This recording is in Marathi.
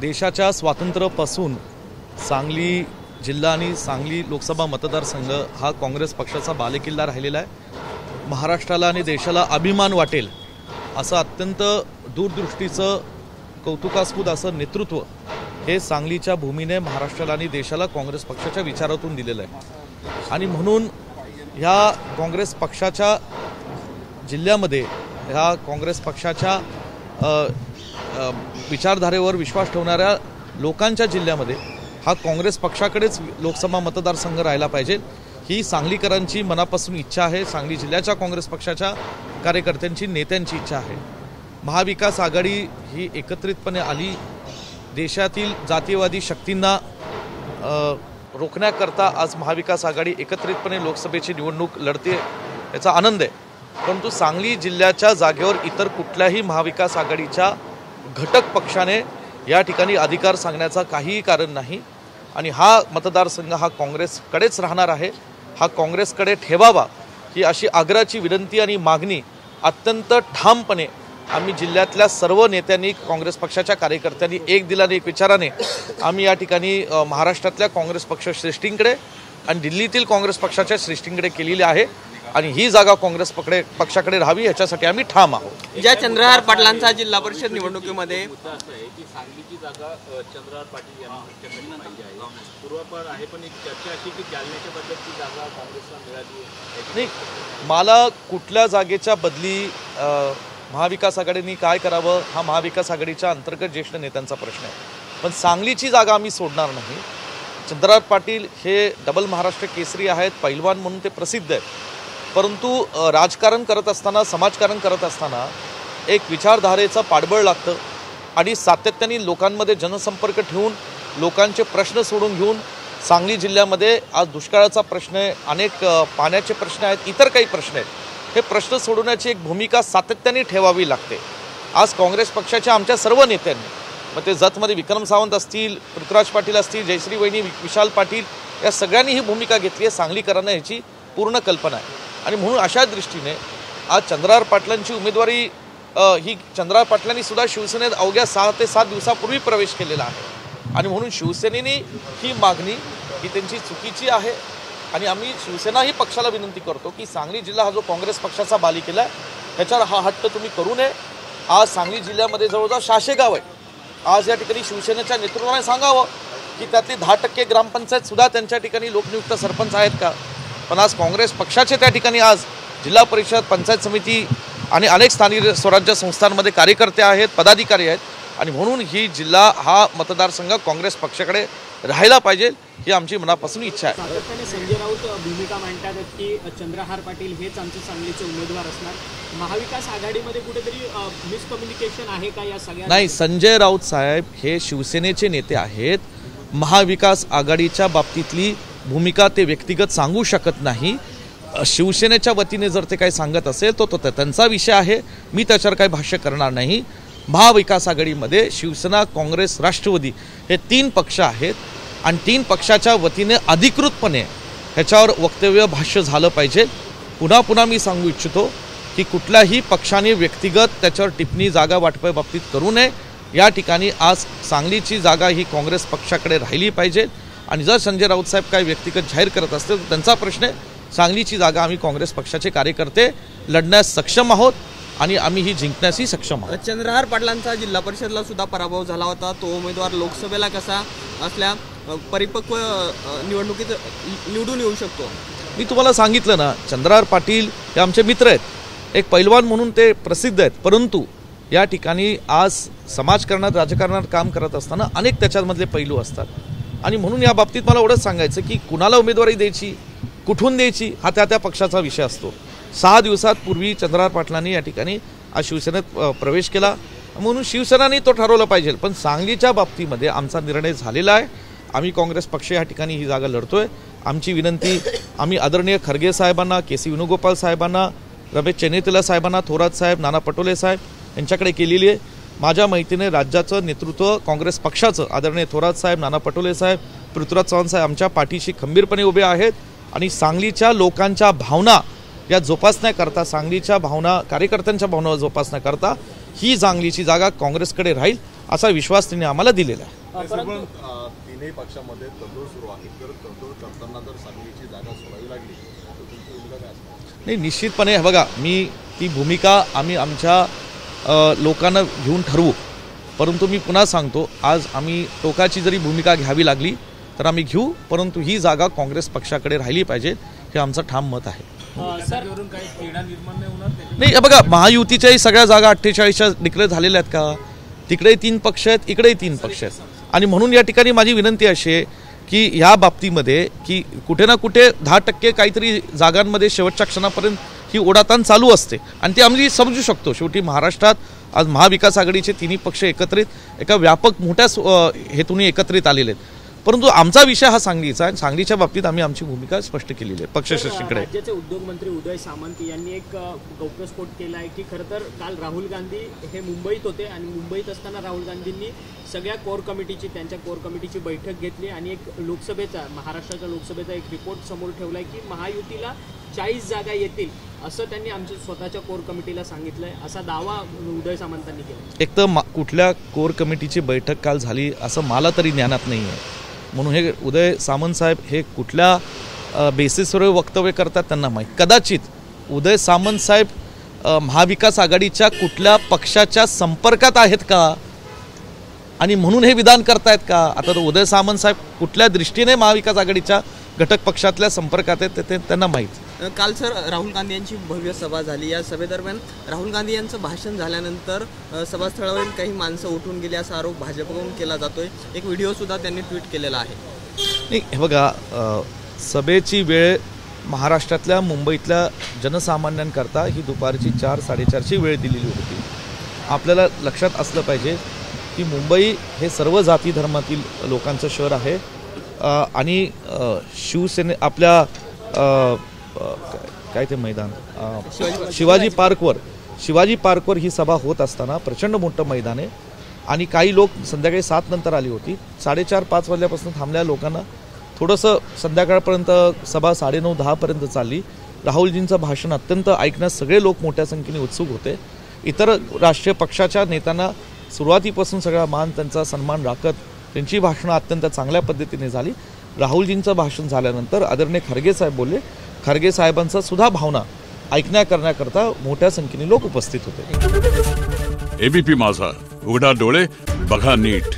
देशाच्या स्वातंत्र्यापासून सांगली जिल्हा आणि सांगली लोकसभा मतदारसंघ हा काँग्रेस पक्षाचा बालेकिल्ला राहिलेला आहे। महाराष्ट्राला आणि देशाला अभिमान वाटेल असं अत्यंत दूरदृष्टीचं कौतुकास्पद असं नेतृत्व हे सांगलीच्या भूमीने महाराष्ट्राला आणि देशाला काँग्रेस पक्षाच्या विचारातून दिलेलं आहे। आणि म्हणून ह्या काँग्रेस पक्षाच्या जिल्ह्यामध्ये ह्या काँग्रेस पक्षाच्या विचारधारेवर विश्वास ठेवणाऱ्या लोकांच्या जिल्ह्यामध्ये हा काँग्रेस पक्षाकडेच लोकसभा मतदारसंघ राहिला पाहिजे ही सांगलीकरांची मनापासून इच्छा आहे। सांगली जिल्ह्याच्या काँग्रेस पक्षाच्या कार्यकर्त्यांची नेत्यांची इच्छा आहे। महाविकास आघाडी ही एकत्रितपणे आली, देशातील जातीयवादी शक्तींना रोखण्याकरता आज महाविकास आघाडी एकत्रितपणे लोकसभेची निवडणूक लढते, याचा आनंद आहे। परंतु सांगली जिल्ह्याच्या जागेवर इतर कुठल्याही महाविकास आघाडीच्या घटक पक्षाने या ठिकाणी अधिकार सांगण्याचा काहीही कारण नाही आणि हा मतदारसंघ हा काँग्रेसकडेच राहणार आहे, हा काँग्रेसकडे ठेवावा ही अशी आग्रहाची विनंती आणि मागणी अत्यंत ठामपणे आम्ही जिल्ह्यातल्या सर्व नेत्यांनी काँग्रेस पक्षाच्या कार्यकर्त्यांनी एक दिलाने एक विचाराने आम्ही या ठिकाणी महाराष्ट्रातल्या काँग्रेस पक्ष श्रेष्ठींकडे आणि दिल्लीतील काँग्रेस पक्षाच्या श्रेष्ठींकडे केलेली आहे आणि ही जागा काँग्रेस पक्षाकडे राहावी याच्यासाठी आम्ही ठाम आहोत। ज्या चंद्रहार पाटलांचा जिल्हा परिषद निवडणुकीमध्ये सांगलीची जागा चंद्रहार पाटील यांना पाहिजे आहे, पूर्वापार आहे, पण एक चर्चा अशी की जालन्याच्या बद्दलची जागा काँग्रेसला मिळाली नाही। मला कुठल्या जागेच्या बदली महाविकास आघाडीने काय करावं हा महाविकास आघाडीच्या अंतर्गत ज्येष्ठ नेत्यांचा प्रश्न आहे, पण सांगलीची जागा आम्ही सोडणार नाही। चंद्रहार पाटील हे डबल महाराष्ट्र केसरी आहेत, पैलवान म्हणून ते प्रसिद्ध आहेत, परंतु राजकारण करत असताना समाजकारण करत असताना एक विचारधारेचं पाठबळ लागतं आणि सातत्याने लोकांमध्ये जनसंपर्क ठेवून लोकांचे प्रश्न सोडून घेऊन सांगली जिल्ह्यामध्ये आज दुष्काळाचा प्रश्न आहे, अनेक पाण्याचे प्रश्न आहेत, इतर काही प्रश्न आहेत, हे प्रश्न सोडवण्याची एक भूमिका सातत्याने ठेवावी लागते। आज काँग्रेस पक्षाच्या आमच्या सर्व नेत्यांनी, मग ते जतमध्ये विक्रम सावंत असतील, पृथ्वीराज पाटील असतील, जयश्री वहिनी, विशाल पाटील या सगळ्यांनी ही भूमिका घेतली आहे। सांगलीकरांना ह्याची पूर्ण कल्पना आहे आणि म्हणून अशा दृष्टीने आज चंद्रहार पाटलांची उमेदवारी ही चंद्रहार पाटलांनी सुद्धा शिवसेनेत अवघ्या 6 ते 7 दिवसापूर्वी प्रवेश केलेला आहे आणि म्हणून शिवसेनेने ही मागणी ही त्यांची चुकीची आहे आणि आम्ही शिवसेना ही पक्षाला विनंती करतो की सांगली जिल्हा हा जो काँग्रेस पक्षाचा बालेकिल्ला आहे त्याच्यावर हा हट्ट तुम्ही करू नये। आज सांगली जिल्ह्यामध्ये जवळजवळ 600 गाव आहे, आज या ठिकाणी शिवसेनेच्या नेतृत्वाने सांगावं की त्यातली 10% ग्रामपंचायत सुद्धा त्यांच्या ठिकाणी लोकनियुक्त सरपंच आहेत का, पण आज काँग्रेस पक्षाचे त्या ठिकाणी आज जिल्हा परिषद, पंचायत समिती आणि अनेक स्थानिक स्वराज्य संस्थांमध्ये कार्यकर्ते आहेत, पदाधिकारी आहेत आणि म्हणून ही जिल्हा हा मतदारसंघ काँग्रेस पक्षाकडे राहायला पाहिजे ही आमची मनापासून इच्छा आहे। सातत्याने संजय राऊत भूमिका मांडतात की चंद्रहार पाटील हेच आमचे सांगलीचे उमेदवार असणार, महाविकास आघाडीमध्ये कुठेतरी मिसकम्युनिकेशन आहे का या सगळ्या? नाही, संजय राऊत साहेब हे शिवसेनेचे नेते आहेत, महाविकास आघाडीच्या बाबतीतली भूमिका ते व्यक्तिगत सांगू शकत नाही। शिवसेनेच्या वतीने जर ते काही सांगत असेल तो त्यांचा विषय आहे, मी त्याच्यावर काही भाष्य करणार नाही। महाविकास आघाडीमध्ये शिवसेना, काँग्रेस, राष्ट्रवादी हे 3 पक्ष आहेत आणि 3 पक्षाच्या वतीने अधिकृतपणे ह्याच्यावर वक्तव्य भाष्य झालं पाहिजे। पुन्हा मी सांगू इच्छितो की कुठल्याही पक्षाने व्यक्तिगत त्याच्यावर टिप्पणी जागा वाटपाबाबतीत करू नये। या ठिकाणी आज सांगलीची जागा ही काँग्रेस पक्षाकडे राहिली पाहिजे आणि जर संजय राऊत साहेब काही व्यक्तिगत जाहीर करत असतील तर त्यांचा प्रश्न आहे। सांगलीची जागा आम्ही काँग्रेस पक्षाचे कार्यकर्ते लढण्यास सक्षम आहोत आणि आम्ही ही जिंकण्यासही सक्षम आहोत। चंद्रहार पाटलांचा जिल्हा परिषदला सुद्धा पराभव झाला होता, तो उमेदवार लोकसभेला कसा असल्या परिपक्व निवडणुकीत निवडून येऊ शकतो? मी तुम्हाला सांगितलं ना, चंद्रहार पाटील हे आमचे मित्र आहेत, एक पैलवान म्हणून ते प्रसिद्ध आहेत, परंतु या ठिकाणी आज समाजकारणात राजकारणात काम करत असताना अनेक त्याच्यामधले पैलू असतात आणि म्हणून या बाबतीत मला एवढंच सांगायचं की कुणाला उमेदवारी द्यायची, कुठून द्यायची हा त्या पक्षाचा विषय असतो। 6 दिवसांपूर्वी चंद्रहार पाटलांनी या ठिकाणी आज शिवसेनेत प्रवेश केला म्हणून शिवसेनाने तो ठरवलं पाहिजे, पण सांगलीच्या बाबतीमध्ये आमचा निर्णय झालेला आहे। आम्ही काँग्रेस पक्ष या ठिकाणी ही जागा लढतोय। आमची विनंती आम्ही आदरणीय खरगे साहेबांना, के.सी. वेणुगोपाल साहेबांना, रमेश चेन्नीताला साहेबांना, थोरात साहेब, नाना पटोले साहेब यांच्याकडे केलेली आहे। माझ्या माहितीने राज्याचं नेतृत्व काँग्रेस पक्षाचं आदरणीय थोरात साहेब, नाना पटोले साहेब, पृथ्वीराज चव्हाण साहेब आमच्या पाठीशी खंबीरपणे उभे आहेत आणि सांगलीच्या लोकांच्या भावना या जोपासण्याकरता, सांगलीच्या भावना, कार्यकर्त्यांच्या भावना जोपासण्याकरता ही सांगलीची जागा काँग्रेसकडे राहील असा विश्वास त्यांनी आम्हाला दिलेला आहे. परंतु तीनही पक्षामध्ये तडजोड सुरू आहे. तर तडजोड करताना जर सांगलीची जागा सोडावी लागली तर तुमची भूमिका काय असणार? नाही, निश्चितपणे बघा, मी ती भूमिका आम्ही आमच्या लोकांना घेऊन ठरवू. परंतु मी पुन्हा सांगतो, आज आम्ही टोकाची जरी भूमिका घ्यावी लागली तर आम्ही घेऊ, परंतु ही जागा काँग्रेस पक्षाकडे राहिली पाहिजे हे आमचं ठाम मत आहे. सर काही तेढा निर्माण नाही होणार. नाही, बघा, महायुतीच्याही सगळ्या जागा 48च्या डिक्लेअर झालेल्या आहेत का? तिकडेही 3 पक्ष आहेत, इकडेही 3 पक्ष आहेत. आणि म्हणून या ठिकाणी माझी विनंती अशी आहे की ह्या बाबतीमध्ये की कुठे ना कुठे 10% काहीतरी जागांमध्ये शेवटच्या क्षणापर्यंत ही ओढाताण चालू असते आणि ते आम्ही समजू शकतो. शेवटी महाराष्ट्रात आज महाविकास आघाडीचे 3 पक्ष एकत्रित एका व्यापक मोठ्या हेतून एकत्रित आलेले आहेत. परंतु आमचा विषय हा सांगलीचा आहे. सांगलीच्या बाबतीत आम्ही आमची भूमिका स्पष्ट केलेली आहे पक्षश्रेष्ठीकडे. राज्याचे उद्योगमंत्री उदय सामंत यांनी एक गौप्यस्फोट केला आहे की खरं तर काल राहुल गांधी हे मुंबईत होते आणि मुंबईत असताना राहुल गांधींनी सगळ्या त्यांच्या कोर कमिटीची बैठक घेतली आणि एक महाराष्ट्राच्या लोकसभेचा एक रिपोर्ट समोर ठेवलाय की महायुतीला 40 जागा येतील असं त्यांनी आमच्या स्वतःच्या कोर कमिटीला सांगितलंय, असा दावा उदय सामंतांनी केला. एक तर कुठल्या कोर कमिटीची बैठक काल झाली असं मला तरी ज्ञानात नाही आहे. म्हणून हे उदय सामंत साहेब हे कुठल्या बेसिसवर वक्तव्य करतात त्यांना माहीत. कदाचित उदय सामंत साहेब महाविकास आघाडीच्या कुठल्या पक्षाच्या संपर्कात आहेत का आणि म्हणून हे विधान करतायत का? आता उदय सामंत साहेब कुठल्या दृष्टीने महाविकास आघाडीच्या घटक पक्षातल्या संपर्कात आहेत ते त्यांना माहीत. काल सर राहुल गांधी यांची भव्य सभा झाली. या सभेदरम्यान राहुल गांधी यांचं भाषण झाल्यानंतर सभास्थळावरील काही माणसं उठून गेली असा आरोप भाजपकडून केला जातोय. एक व्हिडिओ सुद्धा त्यांनी ट्विट केलेला आहे. नाही, हे बघा, सभेची वेळ महाराष्ट्रातल्या मुंबईतल्या जनसामान्यांकरता ही दुपारची 4-4:30ची वेळ दिलेली होती. आपल्याला लक्षात असलं पाहिजे की मुंबई हे सर्व जाती धर्मातील लोकांचं शहर आहे आणि आपल्या काय ते मैदान शिवाजी पार्कवर ही सभा होत असताना प्रचंड मोठं मैदान आहे आणि काही लोक संध्याकाळी 7 नंतर आली होती. 4:30-5 वाजल्यापासून थांबल्या लोकांना थोडंसं संध्याकाळपर्यंत सभा 9:30-10पर्यंत चालली. राहुलजींचं भाषण अत्यंत ऐकण्यास सगळे लोक मोठ्या संख्येने उत्सुक होते. इतर राष्ट्रीय पक्षाच्या नेत्यांना सुरुवातीपासून सगळा मान, त्यांचा सन्मान राखत त्यांची भाषणं अत्यंत चांगल्या पद्धतीने झाली. राहुलजींचं भाषण झाल्यानंतर आदरणीय खरगे साहेब बोलले. खरगे साहेबांचा सुद्धा भावना करण्याकरता मोठ्या संख्येने लोक उपस्थित होते. एबीपी माझा, उघडा डोळे बघा नीट.